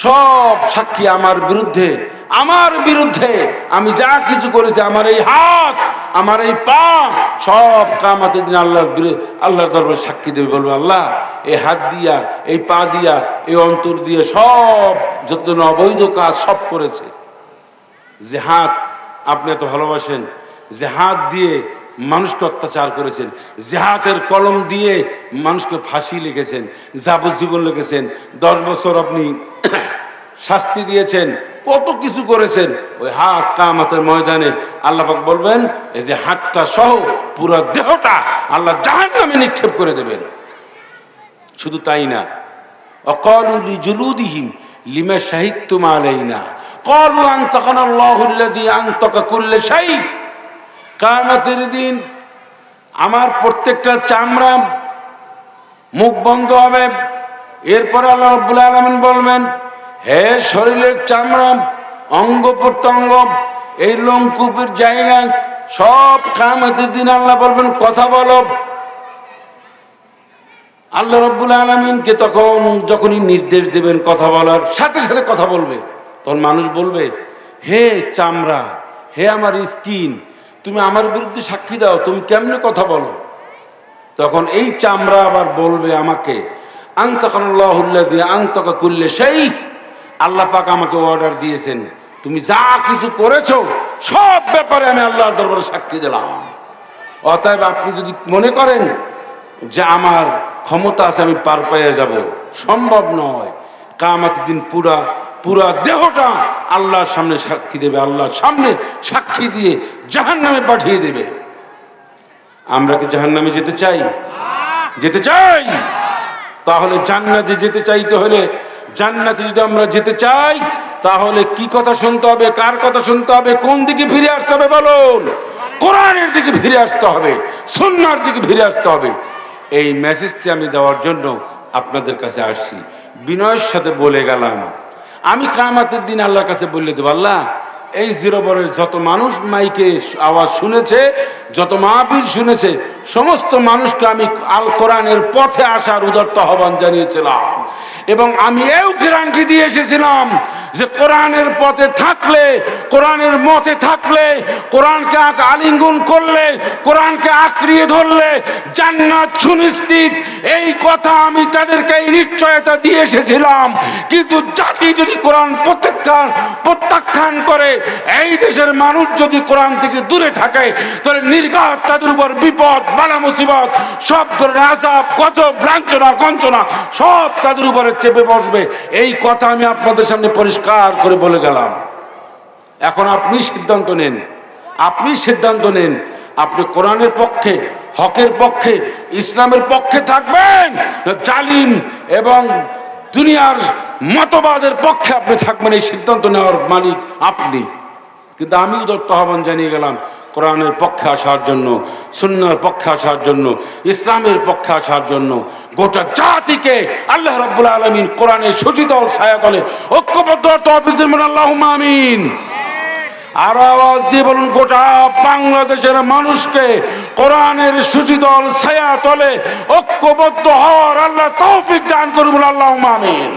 সব সাক্ষী আমার বিরুদ্ধে, আমি যা কিছু করেছি, আমার এই হাত, আমার এই পা, সব কিয়ামতের দিন আল্লাহর দরবারে সাক্ষী দেবে। বলবে আল্লাহ এই হাত দিয়া, এই পা দিয়া, এই অন্তর দিয়ে সব যত অবৈধ কাজ সব করেছে। যে হাত আপনি এত ভালোবাসেন, যে হাত দিয়ে মানুষকে অত্যাচার করেছেন, যে হাতের কলম দিয়ে মানুষকে ফাঁসি লিখেছেন, যাবজ্জীবন লিখেছেন, 10 বছর আপনি শাস্তি দিয়েছেন, কত কিছু করেছেন, ওই হাত কিয়ামতের ময়দানে আল্লাহ পাক বলবেন এই যে হাতটা সহ পুরো দেহটা আল্লাহ জাহান্নামে নিক্ষেপ করে দেবেন। শুধু তাই না, অকালু লিজুলুদিহিম লিমা শাহিদতুম আলাইনা ক্বালু আনতাকানা আল্লাহুল্লাযী আনতাকা কুল্লা শাই। কিয়ামতের দিন আমার প্রত্যেকটা চামড়া মুখ বন্ধ হবে। এরপরে আল্লাহ রাব্বুল আলামিন বলবেন হে শরীরের চামড়া, অঙ্গ প্রত্যঙ্গ, এই লোমকূপের জায়গা সব কিয়ামতের দিন আল্লাহ বলবেন কথা বলো। আল্লাহ রাব্বুল আলামিনকে তখন যখনই নির্দেশ দেবেন কথা বলার, সাথে সাথে কথা বলবে। তখন মানুষ বলবে হে চামড়া, হে আমার স্কিন, তুমি আমার বিরুদ্ধে সাক্ষী দাও, তুমি কেমনে কথা বলো? তখন এই চামড়া আবার বলবে আমাকে আনতাকানাল্লাহুল্লাযী আনতাকা কুল্লা শাই, আল্লাহ পাক আমাকে অর্ডার দিয়েছেন, তুমি যা কিছু করেছো সব ব্যাপারে আমি আল্লাহর দরবারে সাক্ষী দিলাম। অতএব আপনি যদি মনে করেন যে আমার ক্ষমতা আছে আমি পার পেয়ে যাব, সম্ভব নয়। কিয়ামতের দিন পুরা দেহটা আল্লাহর সামনে সাক্ষী দেবে, আল্লাহর সামনে সাক্ষী দিয়ে জাহান্নামে পাঠিয়ে দেবে। আমরা কি জাহান্নামে যেতে চাই? যেতে চাই? তাহলে জান্নাতে যেতে চাইতে হলে, জান্নাতে যদি আমরা যেতে চাই তাহলে কি কথা শুনতে হবে, কার কথা শুনতে হবে, কোন দিকে ফিরে আসতে হবে বলুন? কোরআনের দিকে ফিরে আসতে হবে, সুন্নাহর দিকে ফিরে আসতে হবে। এই মেসেজটি আমি দেওয়ার জন্য আপনাদের কাছে আসছি। বিনয়ের সাথে বলে গেলাম, আমি কিয়ামতের দিন আল্লাহর কাছে বলে দেব, আল্লাহ এই জিরোবরের যত মানুষ মাইকে আওয়াজ শুনেছে, যত মাহফিল শুনেছে, সমস্ত মানুষকে আমি আল কোরআনের পথে আসার উদাত্ত আহ্বান জানিয়েছিলাম এবং আমি এও গ্যারান্টি দিয়ে এসেছিলাম যে কোরআনের পথে থাকলে, কোরআনের মতে থাকলে, কোরআনকে আলিঙ্গন করলে, কোরআনকে আঁকড়িয়ে ধরলে জান্নাত সুনিশ্চিত। এই কথা আমি তাদেরকে নিশ্চয়তা দিয়ে এসেছিলাম। কিন্তু জাতি যদি কোরআন প্রত্যাখ্যান করে, এই দেশের মানুষ যদি কোরআন থেকে দূরে থাকে, তাহলে নির্ঘাত তাদের উপর বিপদ, বালা মুসিবত, সব ধরনের আযাব, গজব, লাঞ্ছনা, গঞ্জনা সব তাদের উপরে চেপে বসবে। এই কথা আমি আপনাদের সামনে পরিষ্কার করে বলে গেলাম। এখন আপনি সিদ্ধান্ত নেন, আপনি কোরআনের পক্ষে, হকের পক্ষে, ইসলামের পক্ষে থাকবেন, জালিম এবং দুনিয়ার মতবাদের পক্ষে আপনি থাকবেন। এই সিদ্ধান্ত নেওয়ার মালিক আপনি। কিন্তু আমি উদাত্ত আহ্বান জানিয়ে গেলাম কোরআনের পক্ষে আসার জন্য, সুন্নাহর পক্ষে আসার জন্য, ইসলামের পক্ষে আসার জন্য। গোটা জাতিকে আল্লাহ রাব্বুল আলামিন কোরআনের সূচিতল ছায়াতলে ঐক্যবদ্ধ তৌফিক দিন, আল্লাহুম্মা আমিন। আর আওয়াজ দিয়ে বলুন, গোটা বাংলাদেশের মানুষকে কোরআনের সূচিতল ছায়াতলে ঐক্যবদ্ধ হওয়ার আল্লাহ তৌফিক দান করুন, আল্লাহুম্মা আমিন।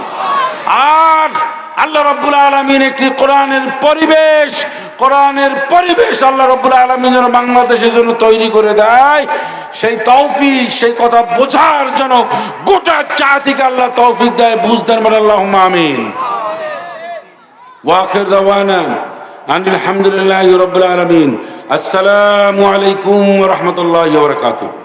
আর আল্লাহ রাব্বুল আলামিন একটি কোরআনের পরিবেশ আল্লাহ রাব্বুল আলামিন যেন বাংলাদেশের জন্য তৈরি করে দেয়, সেই তৌফিক, সেই কথা বোঝার জন্য গোটা জাতিকে আল্লাহ তৌফিক দেয়, বুঝতেন বলে আল্লাহুম্মা আমিন। ওয়া আখির দাওয়ানা আলহামদুলিল্লাহি রাব্বিল আলামিন। আসসালামু আলাইকুম ওয়া রাহমাতুল্লাহি ওয়া বারাকাতুহু।